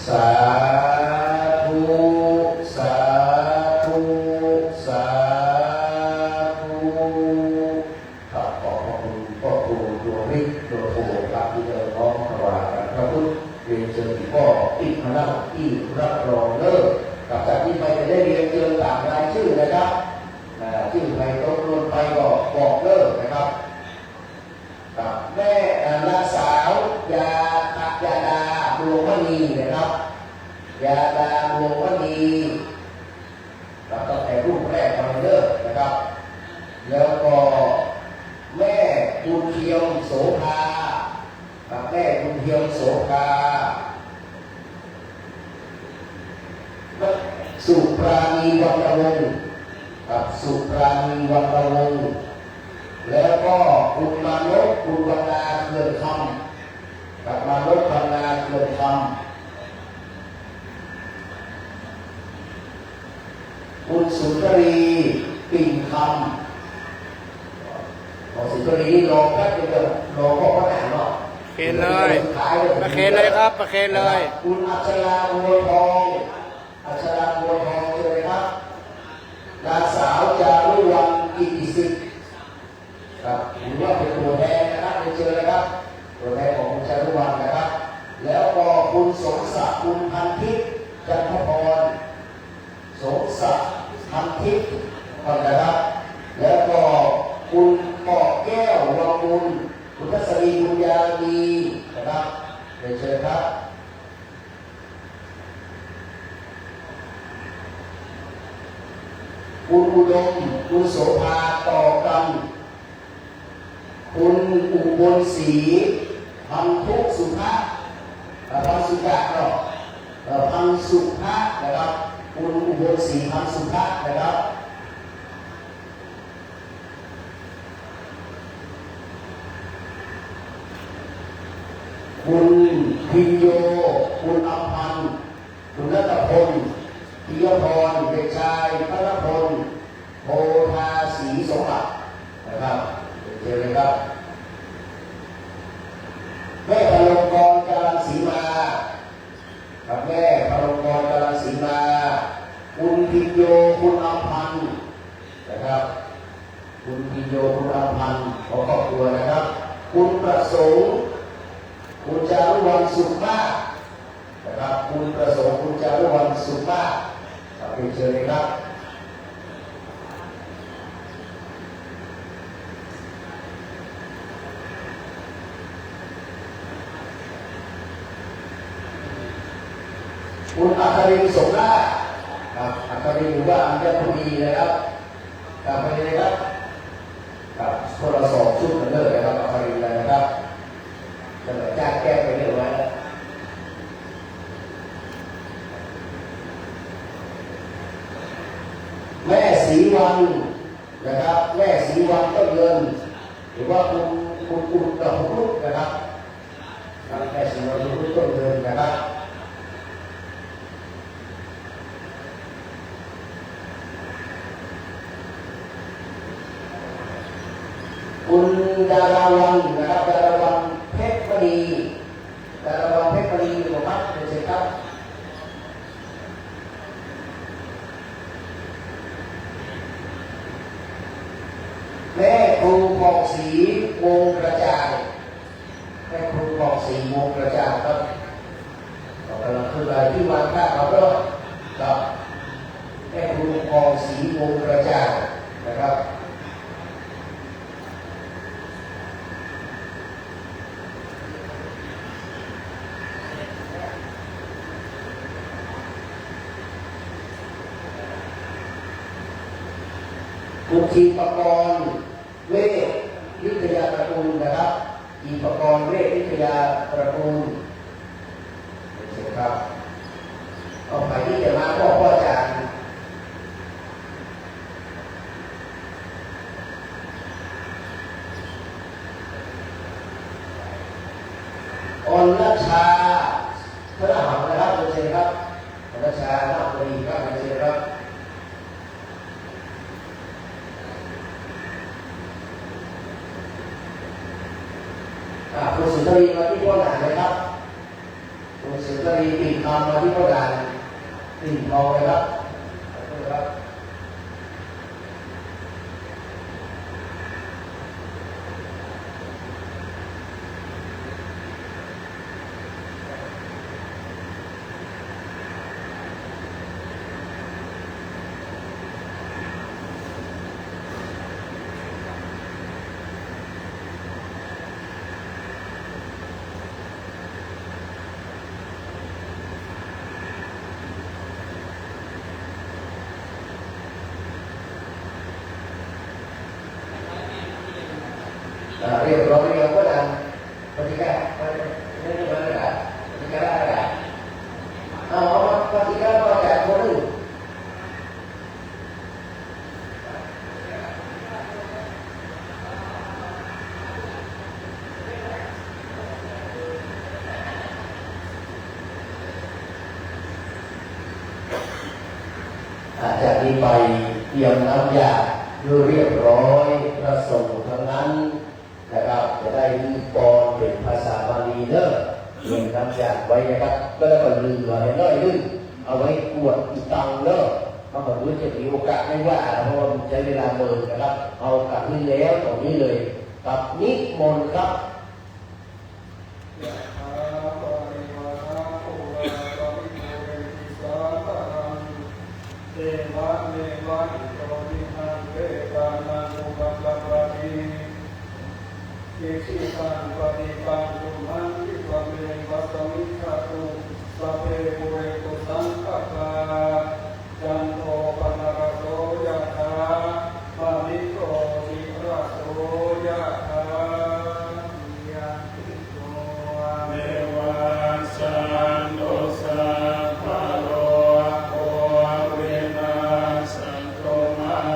สาธุสาธุสาธุครับขอบคุณพ่อครูดวงฤทธิ์โลโทครับที่ได้น้อมถวายพระพุทธเรียนเชิญพ่อที่คณะที่รับรองเลิกกับจากที่ไปจะได้เรียนเชิญตามรายชื่อนะครับชื่อใครตกหล่นไปก็บอกเลิกนะครับกับแม่นางสาวยาดาดวงมณีนะครับยาดาดวงมณีกับตั้งแต่รูปแรกมาเลิกนะครับ แล้วก็แม่บุญเทียมโสภากับแม่บุญเทียมโสภาสุปราณีวรรณวงศ์กับสุปราณีวรรณวงศ์แล้วก็คุณมานพคุณวรรณาเขื่อนคำกับมานพวรรณาเขื่อนคำคุณสุนทรีปิ่นคำของสุนทรีนี่รอแป๊บเดียวรอพ่อหนาเนาะ เคนเลยประเคนเลยครับประเคนเลย คุณอัชราบัวทองอัชราบัวทองใช่ไหมครับนางสาวจารุวรรณกิติสิทธิ์ครับหรือว่าเป็นตัวแทนนะครับไปเจอเลยครับตัวแทนของคุณจารุวรรณนะครับ แล้วก็คุณสมศักดิ์คุณพันทิพย์จันทพรสมศักดิ์พันทิพย์ก่อนนะครับ แล้วก็คุณปอแก้ววังบุญคุณทัศนีบุญญาดีนะครับไปเชิญครับคุณอุดมคุณโสภาต่อกันคุณอุบลศรีพันธุสุภาพันสุภาเนาะพันสุภานะครับคุณอุบลศรีพันสุภานะครับคุณพิญโยคุณอำพันธ์คุณรัตพลพิยพรเด็กชายพระพลโพธาศรีสมบัตินะครับเจอเลยครับแม่พลงกรกาลศรีมาครับแม่พลงกรกาลศรีมาคุณพิญโยคุณอำพันธ์นะครับคุณพิญโยคุณอำพันธ์ของครอบครัวนะครับคุณประสงค์คุณจารุวรรณสุขมากนะครับคุณประสงค์คุณจารุวรรณสุขมากครับเชิญเลยครับคุณอัครินทร์สมราชครับอัครินทร์หรือว่าอัญพดีนะครับกลับไปเลยครับกับคนละสองชุดกันเลยนะครับอัครินทร์นะครับจะแบบจ้างแก้ไปเรื่อยๆแม่ศรีวันนะครับแม่ศรีวันต้นเงินหรือว่าคุณกับคุณรุ่นะครับแม่ศรีวันคุณต้นเงินนะครับคุณดาราวังนะครับดาราวังเพชรมณีดาราวังเพชรมณีนะครับเป็นเชิญครับแม่ครูผ่องศรีวงกระจายแม่ครูผ่องศรีวงกระจายครับกำลังขึ้นรายที่วันข้าเขาก็กับแม่ครูผ่องศรีวงกระจายนะครับคุณทีปกรณ์เวชวิทยาตระกูลนะครับทีปกรณ์เวชวิทยาตระกูลเชิญครับต่อไปที่จะมาพ่ออาจารย์อนัชชาพระหังนะครับเชิญครับอนัชชาหน้าบดีครับเชิญครับคุณสุนทรีมาที่พ่อด่านเลยครับคุณสุนทรีปิ่นทองมาที่พ่อด่านปิ่นทองเลยครับ เรียบร้อยแล้วก็ดังปฏิการนี่มันอะไรปฏิการอะไรเอาปฏิการมาจากคนอื่นจากนี้ไปเตรียมน้ำยาดูเรียบร้อยพระสงฆ์ทั้งนั้นนะครับจะได้ลือปอนเป็นภาษาบาลีเนอะมีน้ำยาไว้นะครับก็แล้วก็ลือไว้น้อยนึงเอาไว้กวดอีตังเนอะถ้าผมรู้จะมีโอกาสไม่ว่าเพราะว่าใช้เวลาเมินนะครับเอากลับนี้แล้วตรงนี้เลยกับนิมนต์ครับเทวะเนวะอิโตทินังเวตานังอุปกัปปะติอิชิตังปฏิปันตุมังคิปะเมวัสมิจฉตุสัพเพปุเรตุสังฆปาจันโทปนรโสยะถามณิโตติระโสยะถายะติโตเมวะสันโตสัพพะโล สันโตมา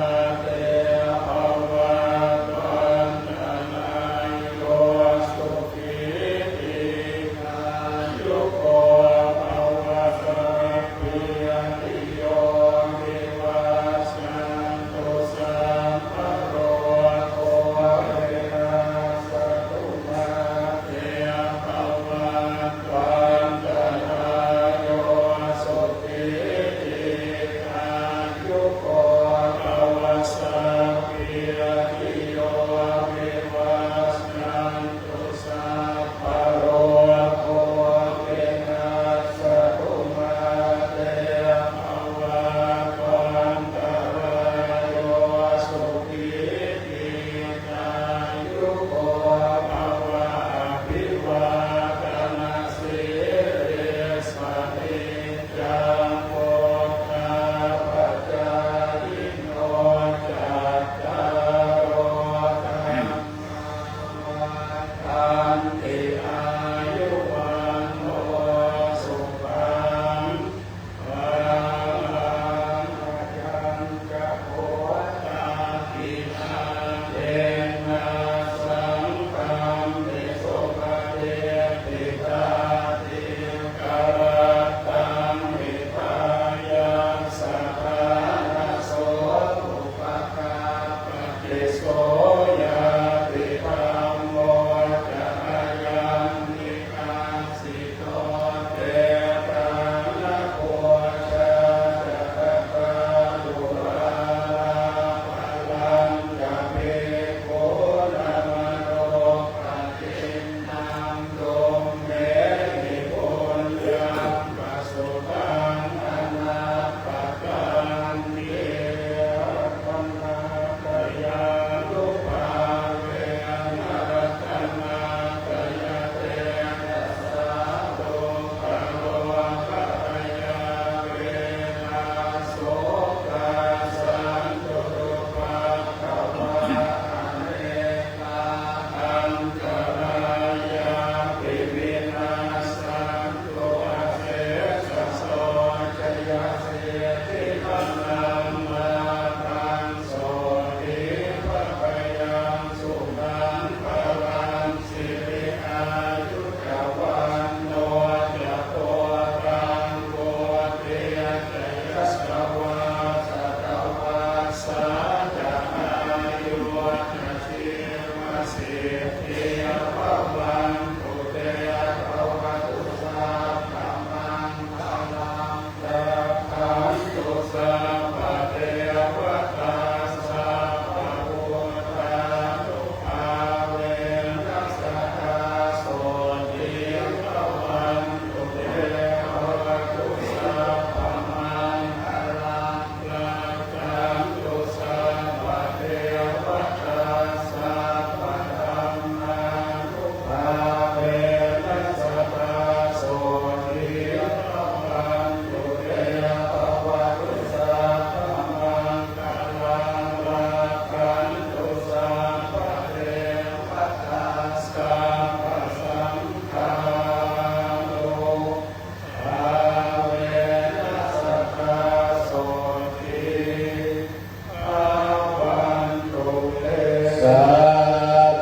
า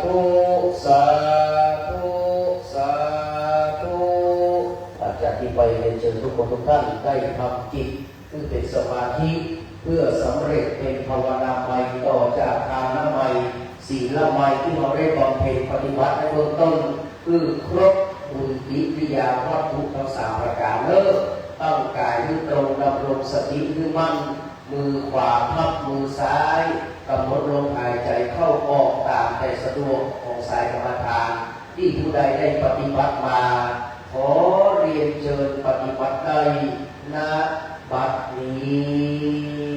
ธุสาธุสาธุหลังจากที่ไปเรียนเชิญทุกคนทุกท่านได้ทำจิตซึ่งเป็นสมาธิเพื่อสำเร็จเป็นภาวนาใหม่ต่อจากทานใหม่ศีลใหม่ที่เราได้บำเพ็ญปฏิบัติในเบื้องต้นคือครบบุญกิริยาวัตถุทั้งสามประการเลิกตั้งกายยืดตรงดำรงสติยืดมั่นมือขวาพับมือซ้ายกำหนดลมหายใจเข้าออกตามแต่สะดวกของสายกรรมฐานที่ผู้ใดได้ปฏิบัติมาขอเรียนเชิญปฏิบัติได้ณบัดนี้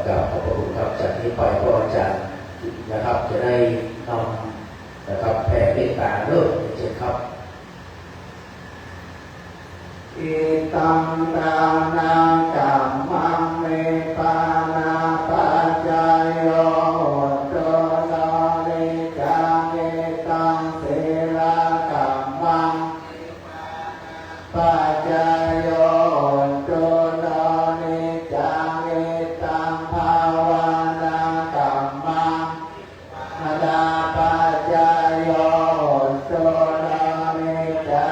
กับขอบคุณครับจากนี้ไปพระอาจารย์นะครับจะได้นำนะครับแผ่เมตตาเลิกเชิญครับอิตังดานังกัมมังเมตานาปัจจายโยโตโนเนจาเมตังเสลากัมมังปัจจายโยโตโนเนจาเมตังภาวนากัมมังอาดาปัจจายโยโตโนเนจา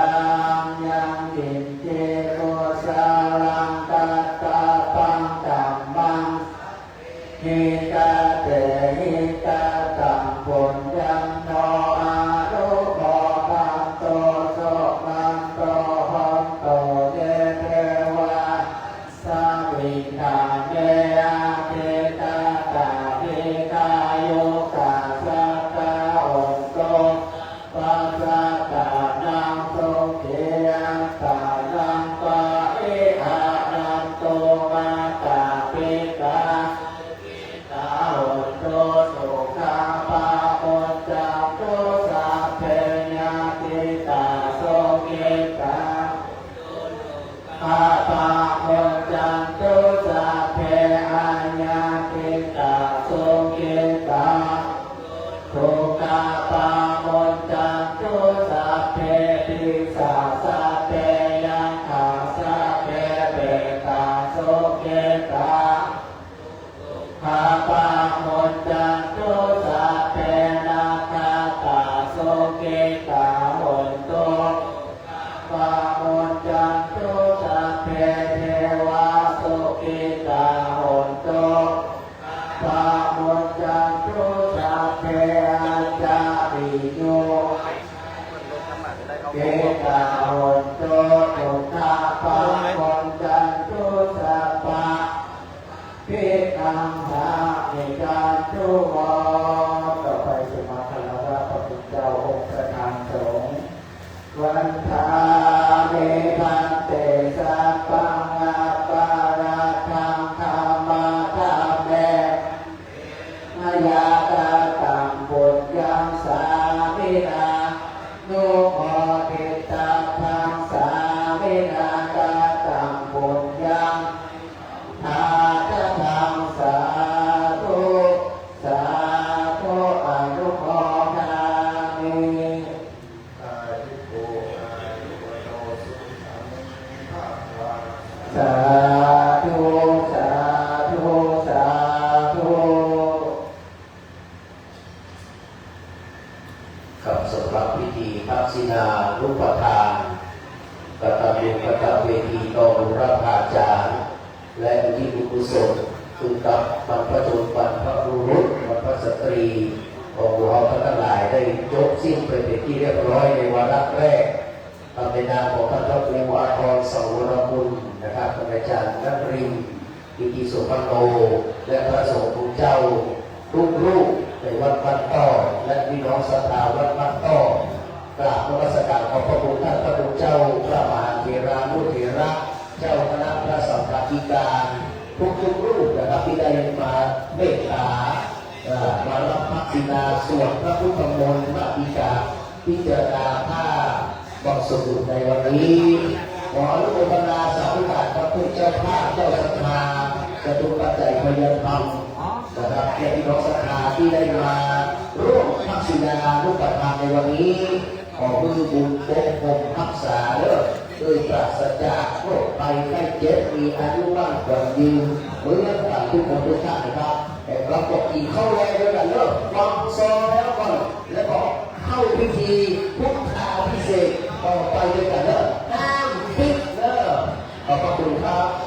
ยังกินเจโกสารังกัตตาปังกัมมังหิตาเตหิตาตังปุญญังโนอารุโภคันโตโสมันโตหันโตเยเทวาสาวิกาเยอาเทตาตาภิกาโยกาสัตตาองโกปัสสะตานังโสเกยังตานังปะเออานันโตมาตาภิกาตาองโตสุขาปะโอจักโตสัพเพญาติตาโสเกตาอาปะโอจักโตสัพเพอาญาติตาโสเกตาทุกขาปะโอจักโตสัพเพติสาสัพเพยังขาสัพเพเบตาโสเกตาข้าปะโมจันโตสัพเพนาคาตาโสเกตาโหนโตปะโมจันโตสัพเพเทวาโสเกตาโหนโตปะโมจันโตสัพเพอาจาริโยเกตาโหนโตตุทาปะโมจันโตสัพพะพิทังสามิการทุวาต่อไปจะมาคารวะพระพุทธเจ้าองค์ประธานสงฆ์วันทาเมทันเตสัพพังอาปาราทังธรรมาธรรมเมมายาตาตังบุญยังสามินานุโมทิตาทังสามินาตาตังบุญยังอาตทังสาธุสาธุอนุโมทามิสาธุสาธุสาธุกับสำหรับพิธีทักษิณารุปทานกตบุญกตเวทีต่อบุรพาจารย์และอุทิศบุญกุศลซึ่งกับบรรพชนบรรพบุรุษบรรพสตรีของเราทั้งหลายได้จบสิ้นไปเป็นที่เรียบร้อยในวาระแรกตามในนามของท่านพระครูอาภรณ์สังวรบุญนะครับท่านอาจารย์นรินทร์กิติสุพรรณโนและพระสงฆ์ทุกเจ้าทุกรูปในวัดบ้านต้อและพี่น้องศรัทธาวัดบ้านต้อกราบนมัสการขอบพระคุณท่านพระพุทธเจ้าพระมหาเถรานุเถระเจ้าคณะพระสังฆาธิการทุกรูปนะครับที่ได้มาเมตตามารับพระศินาสวดพระพุทธมนต์พระบิดาพิจารณาผ้าบอกสมุดในวันนี้ขออนุโมทนาสาธุการพระพุทธเจ้า จะตุปัจจัยพยธรรมนะครับแก่พี่น้องศรัทธาที่ได้มาร่วมทักษิณานุปทานในวันนี้ขอผู้บุญปกปกรักษาเด้อโดยปราศจากโรคภัยไข้เจ็บมีอายุมั่นขวัญยืนเหมือนกันทุกคนทุกท่านนะครับแต่เราบอกอีกเข้าแรงด้วยกันเด้อฟังซอแล้วก่อนแล้วก็เข้าพิธีพุทธาพิเศษต่อไปด้วยกันเด้อห้ามคิดเด้อขอบคุณครับ